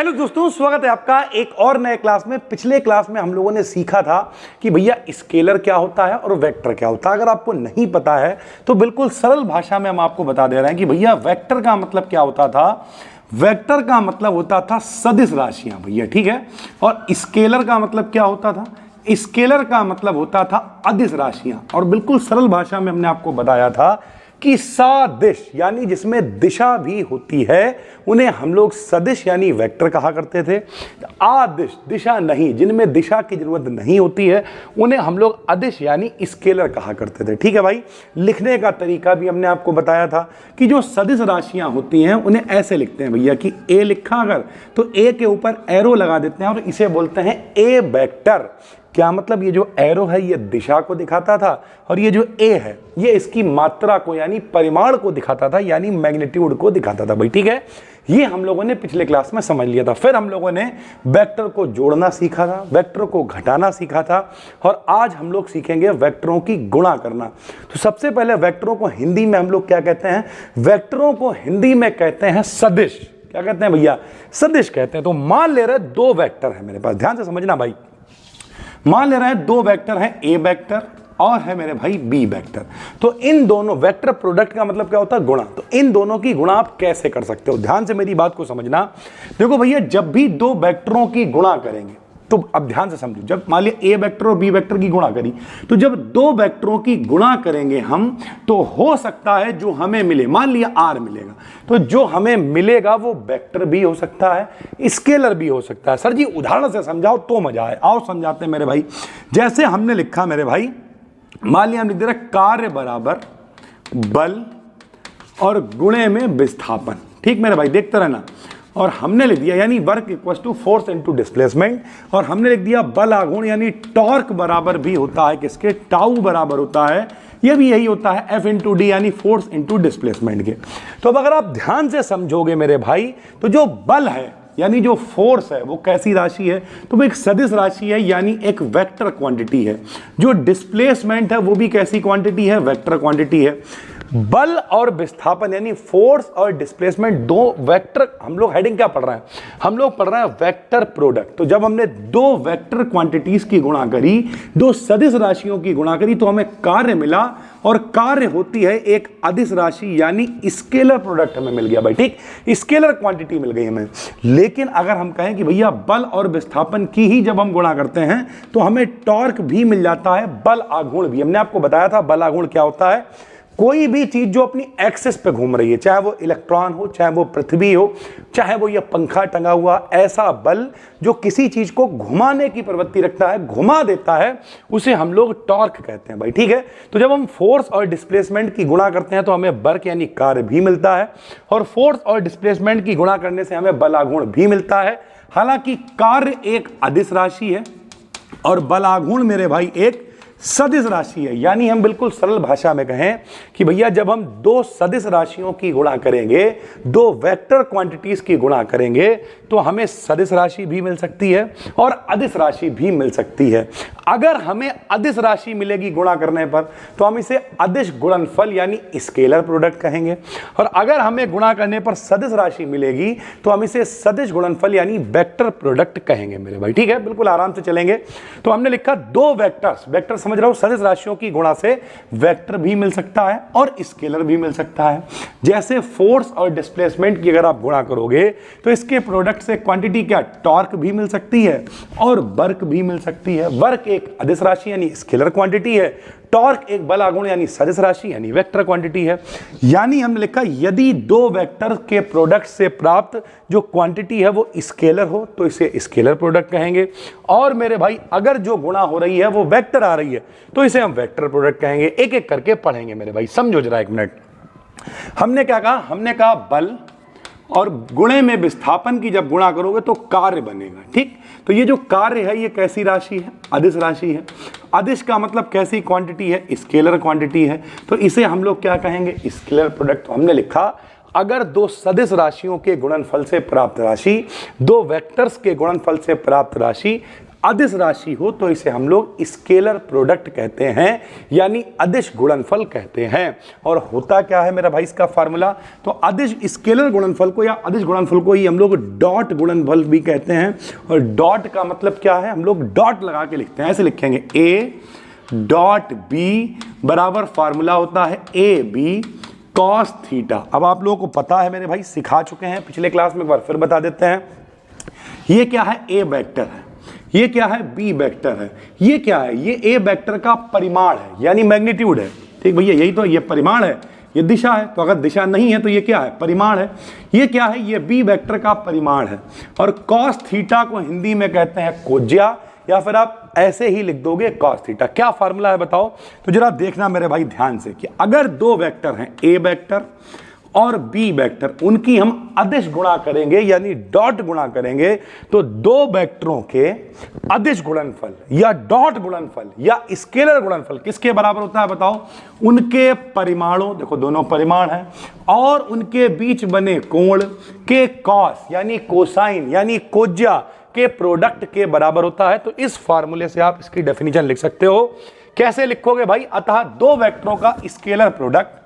Hello दोस्तों, स्वागत है आपका एक और नए क्लास में। पिछले क्लास में हम लोगों ने सीखा था कि भैया स्केलर क्या होता है और वेक्टर क्या होता है। अगर आपको नहीं पता है तो बिल्कुल सरल भाषा में हम आपको बता दे रहे हैं कि भैया वेक्टर का मतलब क्या होता था। वेक्टर का मतलब होता था सदिश राशियां भैया, ठीक है। और स्केलर का मतलब क्या होता था? स्केलर का मतलब होता था अदिश राशियां। और बिल्कुल सरल भाषा में हमने आपको बताया था कि सदिश यानी जिसमें दिशा भी होती है उन्हें हम लोग सदिश यानी वेक्टर कहा करते थे। आदिश दिशा नहीं, जिनमें दिशा की जरूरत नहीं होती है उन्हें हम लोग अदिश यानी स्केलर कहा करते थे, ठीक है भाई। लिखने का तरीका भी हमने आपको बताया था कि जो सदिश राशियां होती हैं उन्हें ऐसे लिखते हैं भैया कि ए लिखा अगर तो ए के ऊपर एरो लगा देते हैं और इसे बोलते हैं ए वेक्टर। क्या मतलब? ये जो एरो है ये दिशा को दिखाता था और ये जो ए है ये इसकी मात्रा को यानी परिमाण को दिखाता था, यानी मैग्नीट्यूड को दिखाता था भाई, ठीक है। ये हम लोगों ने पिछले क्लास में समझ लिया था। फिर हम लोगों ने वेक्टर को जोड़ना सीखा था, वेक्टर को घटाना सीखा था और आज हम लोग सीखेंगे वेक्टरों की गुणा करना। तो सबसे पहले वेक्टरों को हिंदी में हम लोग क्या कहते हैं? वेक्टरों को हिंदी में कहते हैं सदिश। क्या कहते हैं भैया? सदिश कहते हैं। तो मान ले रहे दो वेक्टर है मेरे पास, ध्यान से समझना भाई। मान ले रहे हैं दो वेक्टर हैं, ए वेक्टर और है मेरे भाई बी वेक्टर। तो इन दोनों वेक्टर प्रोडक्ट का मतलब क्या होता है? गुणा। तो इन दोनों की गुणा आप कैसे कर सकते हो? ध्यान से मेरी बात को समझना। देखो भैया, जब भी दो वेक्टरों की गुणा करेंगे तो अब ध्यान से समझो, जब मान लिया ए वेक्टर और बी वेक्टर की गुणा करी तो जब दो वेक्टरों की गुणा करेंगे हम तो हो सकता है जो हमें मिले, मान लिया आर मिलेगा, तो जो हमें मिलेगा वो वेक्टर भी हो सकता है, स्केलर भी हो सकता है। सर जी उदाहरण से समझाओ तो मजा आए। आओ समझाते हैं मेरे भाई। जैसे हमने लिखा मेरे भाई, मान लिया हम लिख दे रहे कार्य बराबर बल और गुणे में विस्थापन, ठीक मेरे भाई, देखते रहना। और हमने लिख दिया यानी work equal to force into displacement, और हमने लिख दिया बल आघूर्ण यानी टॉर्क बराबर भी होता है किसके? टाउ बराबर होता है, ये भी यही होता है एफ इंटू डी यानी फोर्स इंटू डिस्प्लेसमेंट के। तो अब अगर आप ध्यान से समझोगे मेरे भाई तो जो बल है यानी जो फोर्स है वो कैसी राशि है? तो वो एक सदिश राशि है यानी एक वेक्टर क्वांटिटी है। जो डिस्प्लेसमेंट है वो भी कैसी क्वांटिटी है? वेक्टर क्वांटिटी है। बल और विस्थापन यानी फोर्स और डिस्प्लेसमेंट दो वेक्टर, हम लोग हेडिंग क्या पढ़ रहे हैं? हम लोग पढ़ रहे हैं वेक्टर प्रोडक्ट। तो जब हमने दो वेक्टर क्वांटिटीज की गुणा करी, दो सदिश राशियों की गुणा करी तो हमें कार्य मिला, और कार्य होती है एक अदिश राशि यानी स्केलर प्रोडक्ट हमें मिल गया भाई, ठीक। स्केलर क्वांटिटी मिल गई हमें। लेकिन अगर हम कहें कि भैया बल और विस्थापन की ही जब हम गुणा करते हैं तो हमें टॉर्क भी मिल जाता है, बल आघूर्ण भी। हमने आपको बताया था बल आघूर्ण क्या होता है। कोई भी चीज जो अपनी एक्सिस पे घूम रही है, चाहे वो इलेक्ट्रॉन हो, चाहे वो पृथ्वी हो, चाहे वो ये पंखा टंगा हुआ, ऐसा बल जो किसी चीज को घुमाने की प्रवृत्ति रखता है, घुमा देता है, उसे हम लोग टॉर्क कहते हैं भाई, ठीक है। तो जब हम फोर्स और डिस्प्लेसमेंट की गुणा करते हैं तो हमें वर्क यानी कार्य भी मिलता है, और फोर्स और डिस्प्लेसमेंट की गुणा करने से हमें बल आघूर्ण भी मिलता है। हालांकि कार्य एक अदिश राशि है और बल आघूर्ण मेरे भाई एक सदिश राशि है। यानी हम बिल्कुल सरल भाषा में कहें कि भैया जब हम दो सदिश राशियों की गुणा करेंगे, दो वेक्टर क्वांटिटीज की गुणा करेंगे तो हमें सदिश राशि भी मिल सकती है और अदिश राशि भी मिल सकती है। अगर हमें अदिश राशि मिलेगी गुणा करने पर तो हम इसे अदिश गुणनफल यानी स्केलर प्रोडक्ट कहेंगे, और अगर हमें गुणा करने पर सदिश राशि मिलेगी तो हम इसे सदिश गुणनफल यानी वेक्टर प्रोडक्ट कहेंगे मेरे भाई, ठीक है। बिल्कुल आराम से चलेंगे। तो हमने लिखा दो वेक्टर्स, वेक्टर समझ रहा हूं, सदिश राशियों की गुणा से वेक्टर भी मिल सकता है और स्केलर भी मिल सकता है। जैसे फोर्स और डिस्प्लेसमेंट की अगर आप गुणा करोगे तो इसके प्रोडक्ट से क्वांटिटी क्या? टॉर्क भी मिल सकती है और वर्क भी मिल सकती है। वर्क एक अदिश राशि यानी स्केलर क्वांटिटी है, टॉर्क एक बल आघूर्ण यानी सदिश राशि यानी वेक्टर क्वांटिटी है। यानी हमने लिखा यदि दो वेक्टर के प्रोडक्ट से प्राप्त जो क्वांटिटी है वो स्केलर हो तो इसे स्केलर प्रोडक्ट कहेंगे, और मेरे भाई अगर जो गुणा हो रही है वो वेक्टर आ रही है तो इसे हम वेक्टर प्रोडक्ट कहेंगे। एक एक करके पढ़ेंगे मेरे भाई, समझो जरा एक मिनट। हमने क्या कहा? हमने कहा बल और गुणे में विस्थापन की जब गुणा करोगे तो कार्य बनेगा, ठीक। तो ये जो कार्य है ये कैसी राशि है? अदिश राशि है। अदिश का मतलब कैसी क्वांटिटी है? स्केलर क्वांटिटी है। तो इसे हम लोग क्या कहेंगे? Scalar product. तो हमने लिखा अगर दो सदिश राशियों के गुणनफल से प्राप्त राशि, दो वेक्टर्स के गुणनफल से प्राप्त राशि अदिश राशि हो तो इसे हम लोग स्केलर प्रोडक्ट कहते हैं, यानी अदिश गुणनफल कहते हैं। और होता क्या है मेरा भाई इसका फार्मूला, तो अदिश स्केलर गुणनफल को या अदिश गुणनफल को ही हम लोग डॉट गुणनफल भी कहते हैं। और डॉट का मतलब क्या है, हम लोग डॉट लगा के लिखते हैं, ऐसे लिखेंगे ए डॉट बी बराबर फार्मूला होता है ए बी कॉस थीटा। अब आप लोगों को पता है मेरे भाई, सिखा चुके हैं पिछले क्लास में, एक बार फिर बता देते हैं। ये क्या है, ए वेक्टर है, ये क्या है, बी वेक्टर है, ये क्या है, ये ए वेक्टर का परिमाण है यानी मैग्नीट्यूड है। ठीक भैया, यही तो, ये परिमाण है, ये दिशा है, तो अगर दिशा नहीं है तो ये क्या है, परिमाण है। ये क्या है, ये बी वेक्टर का परिमाण है। और कॉस थीटा को हिंदी में कहते हैं कोज्या, या फिर आप ऐसे ही लिख दोगे कॉस थीटा। क्या फार्मूला है बताओ, तो जरा देखना मेरे भाई ध्यान से कि अगर दो वेक्टर हैं ए वेक्टर और बी वेक्टर, उनकी हम अदिश गुणा करेंगे यानी डॉट गुणा करेंगे, तो दो वेक्टरों के अदिश गुणनफल या डॉट गुणनफल या स्केलर गुणनफल किसके बराबर होता है बताओ, उनके परिमाणों, देखो दोनों परिमाण हैं, और उनके बीच बने कोण के कॉस यानी कोसाइन यानी कोज्या के प्रोडक्ट के बराबर होता है। तो इस फार्मूले से आप इसकी डेफिनेशन लिख सकते हो। कैसे लिखोगे भाई, अतः दो वेक्टरों का स्केलर प्रोडक्ट,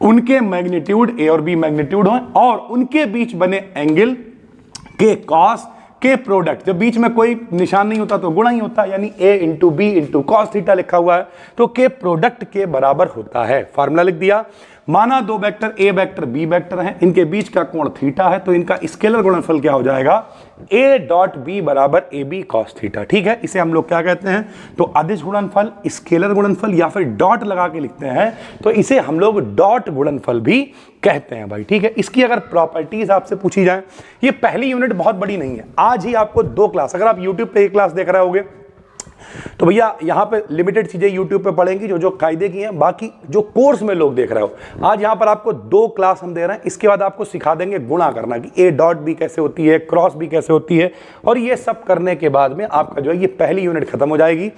उनके मैग्नीट्यूड ए और बी मैग्नीट्यूड हो, और उनके बीच बने एंगल के कॉस के प्रोडक्ट, जब बीच में कोई निशान नहीं होता तो गुणा ही होता है, यानी a into B into cos theta लिखा हुआ है, तो के प्रोडक्ट के बराबर होता है। फार्मूला लिख दिया। माना दो vector A vector B vector हैं, इनके बीच का कोण थीटा है, तो इनका स्केलर गुणनफल क्या हो जाएगा, a डॉट बी बराबर ए बी कॉस थीटा। ठीक है, इसे हम लोग क्या कहते हैं, तो अदिश गुणनफल, स्केलर गुणनफल या फिर डॉट लगा के लिखते हैं, तो इसे हम लोग डॉट गुणनफल भी कहते हैं भाई। ठीक है, इसकी अगर प्रॉपर्टीज आपसे पूछी जाए, ये पहली यूनिट बहुत बड़ी नहीं है, आज ही आपको दो क्लास, अगर आप यूट्यूब पे एक क्लास देख रहे होगे तो भैया यहाँ पे लिमिटेड चीजें यूट्यूब पे पढ़ेंगी जो जो कायदे की हैं, बाकी जो कोर्स में लोग देख रहे हो, आज यहाँ पर आपको दो क्लास हम दे रहे हैं। इसके बाद आपको सिखा देंगे गुणा करना कि ए डॉट बी कैसे होती है, क्रॉस बी कैसे होती है, और ये सब करने के बाद में आपका जो है ये पहली यूनिट खत्म हो जाएगी।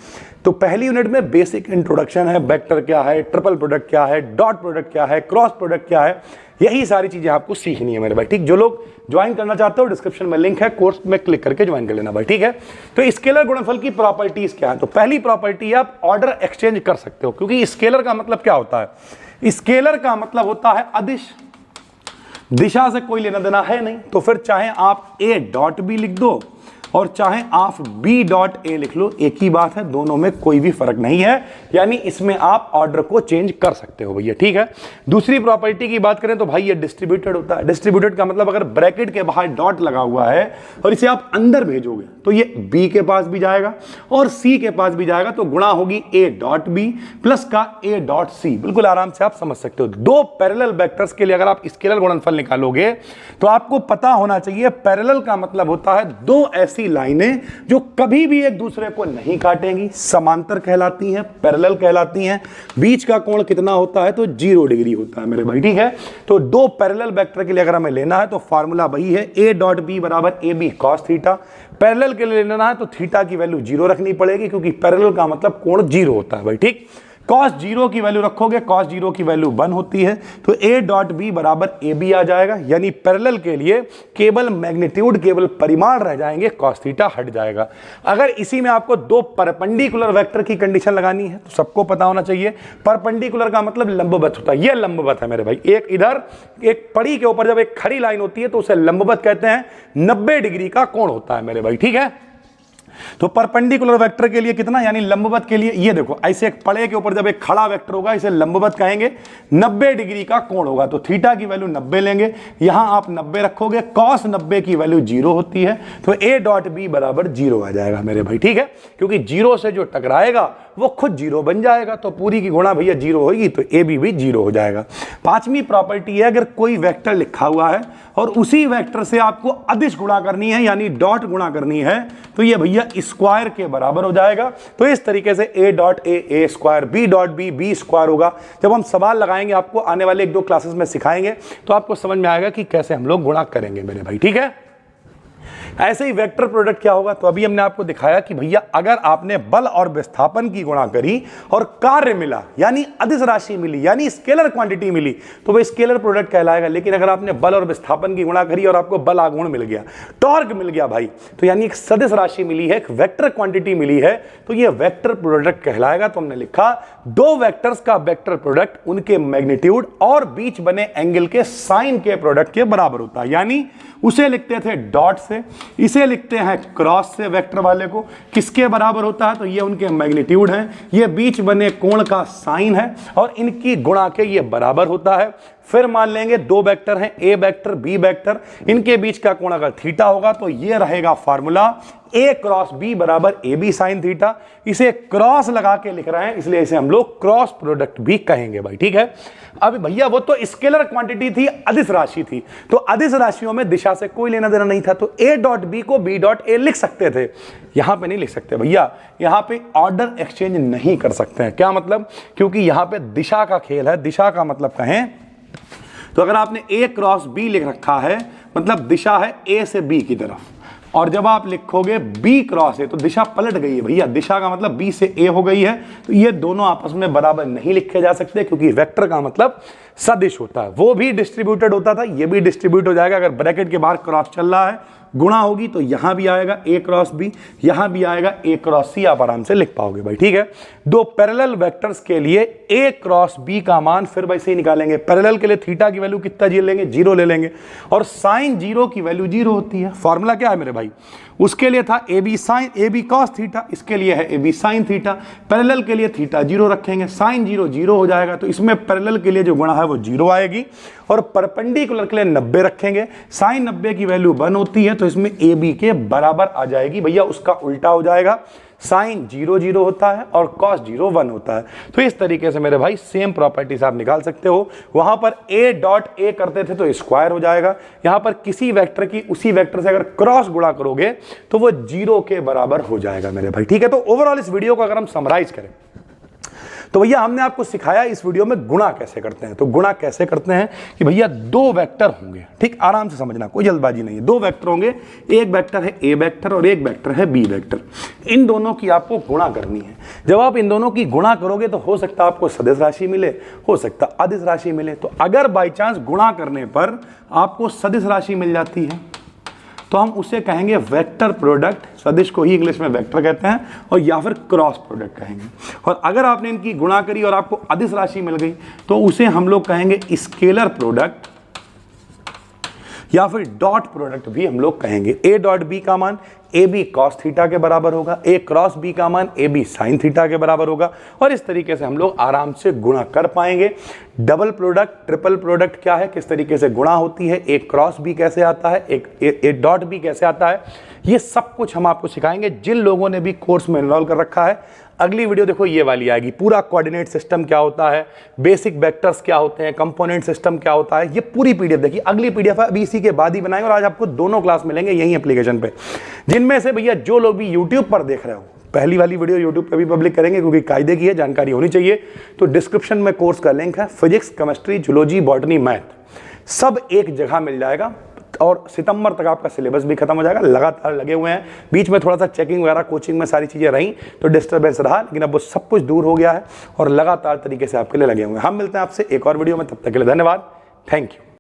तो पहली यूनिट में बेसिक इंट्रोडक्शन है, वेक्टर क्या है, ट्रिपल प्रोडक्ट क्या है, डॉट प्रोडक्ट क्या है, क्रॉस प्रोडक्ट क्या है, यही सारी चीजें आपको सीखनी है मेरे भाई। ठीक, जो लोग ज्वाइन करना चाहते हो डिस्क्रिप्शन में लिंक है, कोर्स में क्लिक करके ज्वाइन कर लेना भाई। ठीक है, तो स्केलर गुणनफल की प्रॉपर्टीज क्या है, तो पहली प्रॉपर्टी आप ऑर्डर एक्सचेंज कर सकते हो, क्योंकि स्केलर का मतलब क्या होता है, स्केलर का मतलब होता है अदिश, दिशा से कोई लेना देना है नहीं, तो फिर चाहे आप ए डॉट बी लिख दो और चाहे आप बी डॉट ए लिख लो, एक ही बात है, दोनों में कोई भी फर्क नहीं है, यानी इसमें आप ऑर्डर को चेंज कर सकते हो भैया। ठीक है, दूसरी प्रॉपर्टी की बात करें तो भाई ये डिस्ट्रीब्यूटेड होता है। डिस्ट्रीब्यूटेड का मतलब अगर ब्रैकेट के बाहर डॉट लगा हुआ है और इसे आप अंदर भेजोगे तो ये बी के पास भी जाएगा और सी के पास भी जाएगा, तो गुणा होगी ए डॉट बी प्लस का ए डॉट सी। बिल्कुल आराम से आप समझ सकते हो। दो पैरेलल वेक्टर्स के लिए अगर आप स्केलर गुणनफल निकालोगे तो आपको पता होना चाहिए, पैरेलल का मतलब होता है दो ऐसी लाइनें जो कभी भी एक दूसरे को नहीं काटेंगी, समांतर कहलाती हैं, पैरेलल कहलाती हैं। बीच का कोण कितना होता है, तो 0 डिग्री होता है मेरे भाई। ठीक है, तो दो पैरेलल वेक्टर के लिए अगर हमें लेना है तो फार्मूला वही है, ए डॉट बी बराबर A B cos theta. Parallel के लिए लेना है तो थीटा की वैल्यू 0 रखनी पड़ेगी, क्योंकि पैरेलल का मतलब कोण 0 होता है भाई। ठीक, कॉस 0 की वैल्यू रखोगे, कॉस 0 की वैल्यू 1 होती है, तो ए डॉट बी बराबर ए बी आ जाएगा, यानी पैरेलल के लिए केवल मैग्नीट्यूड, केवल परिमाण रह जाएंगे, कॉस थीटा हट जाएगा। अगर इसी में आपको दो परपेंडिकुलर वेक्टर की कंडीशन लगानी है तो सबको पता होना चाहिए, परपेंडिकुलर का मतलब लंबवत होता है। ये लंबवत है मेरे भाई, एक इधर एक पड़ी के ऊपर जब एक खड़ी लाइन होती है तो उसे लंबवत कहते हैं, 90 डिग्री का कोण होता है मेरे भाई। ठीक है, तो परपेंडिकुलर वेक्टर के लिए कितना, यानी लंबवत के लिए, ये देखो ऐसे एक पड़े के ऊपर जब एक खड़ा वेक्टर होगा इसे लंबवत कहेंगे, 90 डिग्री का कोण होगा, तो थीटा की वैल्यू 90 लेंगे, यहां आप 90 रखोगे, कॉस 90 की वैल्यू 0 होती है, तो ए डॉट बी बराबर 0 आ जाएगा मेरे भाई। ठीक है, क्योंकि 0 से जो टकराएगा वो खुद 0 बन जाएगा, तो पूरी की गुणा भैया 0 होगी, तो ए बी भी 0 हो जाएगा। पांचवी प्रॉपर्टी है, अगर कोई वेक्टर लिखा हुआ है और उसी वेक्टर से आपको अदिश गुणा करनी है यानी डॉट गुणा करनी है, तो ये भैया स्क्वायर के बराबर हो जाएगा। तो इस तरीके से A dot A square, B dot B square होगा। जब हम सवाल लगाएंगे, आपको आने वाले 1-2 क्लासेस में सिखाएंगे, तो आपको समझ में आएगा कि कैसे हम लोग गुणा करेंगे मेरे भाई। ठीक है, ऐसे ही वेक्टर प्रोडक्ट क्या होगा, तो अभी हमने आपको दिखाया कि भैया अगर आपने बल और विस्थापन की गुणा करी और कार्य मिला यानी अदिश राशि मिली यानी स्केलर क्वांटिटी मिली तो वह स्केलर प्रोडक्ट कहलाएगा। लेकिन अगर आपने बल और विस्थापन की गुणा करी और आपको बल आघूर्ण मिल गया, टॉर्क मिल गया भाई, तो यानी एक सदिश राशि मिली है, एक वेक्टर क्वांटिटी मिली है, तो यह वेक्टर प्रोडक्ट कहलाएगा। तो हमने लिखा दो वेक्टर्स का वेक्टर प्रोडक्ट उनके मैग्नीट्यूड और बीच बने एंगल के साइन के प्रोडक्ट के बराबर होता है। यानी उसे लिखते थे डॉट से, इसे लिखते हैं क्रॉस से। वेक्टर वाले को किसके बराबर होता है, तो ये उनके मैग्नीट्यूड हैं, ये बीच बने कोण का साइन है और इनकी गुणा के ये बराबर होता है। फिर मान लेंगे दो वेक्टर हैं, ए वेक्टर बी वेक्टर, इनके बीच का कोण अगर थीटा होगा तो ये रहेगा फार्मूला ए क्रॉस बी बराबर ए बी साइन थीटा। इसे क्रॉस लगा के लिख रहे हैं इसलिए इसे हम लोग क्रॉस प्रोडक्ट भी कहेंगे भाई, ठीक है। अब भैया वो तो स्केलर क्वांटिटी थी, अदिश राशि थी, तो अदिश राशियों में दिशा से कोई लेना देना नहीं था, तो ए डॉट बी को बी डॉट ए लिख सकते थे। यहां पे नहीं लिख सकते भैया, यहां पे ऑर्डर एक्सचेंज नहीं कर सकते हैं। क्या मतलब, क्योंकि यहां पे दिशा का खेल है। दिशा का मतलब कहें तो अगर आपने ए क्रॉस बी लिख रखा है मतलब दिशा है ए से बी की तरफ, और जब आप लिखोगे बी क्रॉस ए तो दिशा पलट गई है भैया। दिशा का मतलब बी से ए हो गई है, तो ये दोनों आपस में बराबर नहीं लिखे जा सकते क्योंकि वेक्टर का मतलब सदिश होता है। वो भी डिस्ट्रीब्यूटेड होता था, ये भी डिस्ट्रीब्यूट हो जाएगा। अगर ब्रैकेट के बाहर क्रॉस चल रहा है, गुणा होगी तो यहां भी आएगा ए क्रॉस बी, यहां भी आएगा ए क्रॉस सी, आप आराम से लिख पाओगे भाई, ठीक है। दो पैरेलल वेक्टर्स के लिए ए क्रॉस बी का मान फिर वैसे ही निकालेंगे। पैरेलल के लिए थीटा की वैल्यू कितना जी लेंगे, 0 ले लेंगे, और साइन 0 की वैल्यू 0 होती है। फॉर्मूला क्या है मेरे भाई, उसके लिए था A B sine A B cos theta, इसके लिए है A B sine theta. Parallel के लिए थीटा 0 रखेंगे, साइन 0 0 हो जाएगा, तो इसमें पैरेलल के लिए जो गुणा है वो 0 आएगी, और परपेंडिकुलर के लिए 90 रखेंगे। साइन 90 की वैल्यू 1 होती है, तो इसमें ए बी के बराबर आ जाएगी भैया, उसका उल्टा हो जाएगा। साइन 0 0 होता है और कॉस 0 1 होता है। तो इस तरीके से मेरे भाई सेम प्रॉपर्टीज आप निकाल सकते हो। वहां पर ए डॉट ए करते थे तो स्क्वायर हो जाएगा, यहां पर किसी वेक्टर की उसी वेक्टर से अगर क्रॉस गुणा करोगे तो वो 0 के बराबर हो जाएगा मेरे भाई, ठीक है। तो ओवरऑल इस वीडियो को अगर हम समराइज करें तो भैया हमने आपको सिखाया इस वीडियो में गुणा कैसे करते हैं। तो गुणा कैसे करते हैं कि भैया दो वेक्टर होंगे, ठीक, आराम से समझना, कोई जल्दबाजी नहीं है। दो वेक्टर होंगे, एक वेक्टर है ए वेक्टर और एक वेक्टर है बी वेक्टर। इन दोनों की आपको गुणा करनी है। जब आप इन दोनों की गुणा करोगे तो हो सकता है आपको सदिश राशि मिले, हो सकता है अदिश राशि मिले। तो अगर बाई चांस गुणा करने पर आपको सदिश राशि मिल जाती है तो हम उसे कहेंगे वेक्टर प्रोडक्ट, सदिश को ही इंग्लिश में वेक्टर कहते हैं, और या फिर क्रॉस प्रोडक्ट कहेंगे। और अगर आपने इनकी गुणा करी और आपको अदिश राशि मिल गई तो उसे हम लोग कहेंगे स्केलर प्रोडक्ट या फिर डॉट प्रोडक्ट भी हम लोग कहेंगे। ए डॉट बी का मान ए बी कॉस थीटा के बराबर होगा, ए क्रॉस बी का मान ए बी साइन थीटा के बराबर होगा, और इस तरीके से हम लोग आराम से गुणा कर पाएंगे। डबल प्रोडक्ट, ट्रिपल प्रोडक्ट क्या है, किस तरीके से गुणा होती है, एक क्रॉस बी कैसे आता है, एक डॉट बी कैसे आता है, ये सब कुछ हम आपको सिखाएंगे जिन लोगों ने भी कोर्स में एनरोल कर रखा है। अगली वीडियो देखो ये वाली आएगी, पूरा कोऑर्डिनेट सिस्टम क्या होता है, बेसिक वेक्टर्स क्या होते हैं, कंपोनेंट सिस्टम क्या होता है, ये पूरी पीडीएफ देखिए। अगली पीडीएफ अभी इसी के बाद ही बनाएंगे, और आज आपको दोनों क्लास मिलेंगे यही एप्लीकेशन पे। जिनमें से भैया जो लोग भी यूट्यूब पर देख रहे हो, पहली वाली वीडियो यूट्यूब पे भी पब्लिक करेंगे क्योंकि कायदे की है, जानकारी होनी चाहिए। तो डिस्क्रिप्शन में कोर्स का लिंक है, physics, chemistry, zoology, botany, math सब एक जगह मिल जाएगा, और सितंबर तक आपका सिलेबस भी खत्म हो जाएगा। लगातार लगे हुए हैं, बीच में थोड़ा सा चेकिंग वगैरह कोचिंग में सारी चीज़ें रहीं तो डिस्टर्बेंस रहा, लेकिन अब वो सब कुछ दूर हो गया है और लगातार तरीके से आपके लिए लगे हुए हैं। हम मिलते हैं आपसे एक और वीडियो में, तब तक के लिए धन्यवाद, थैंक यू।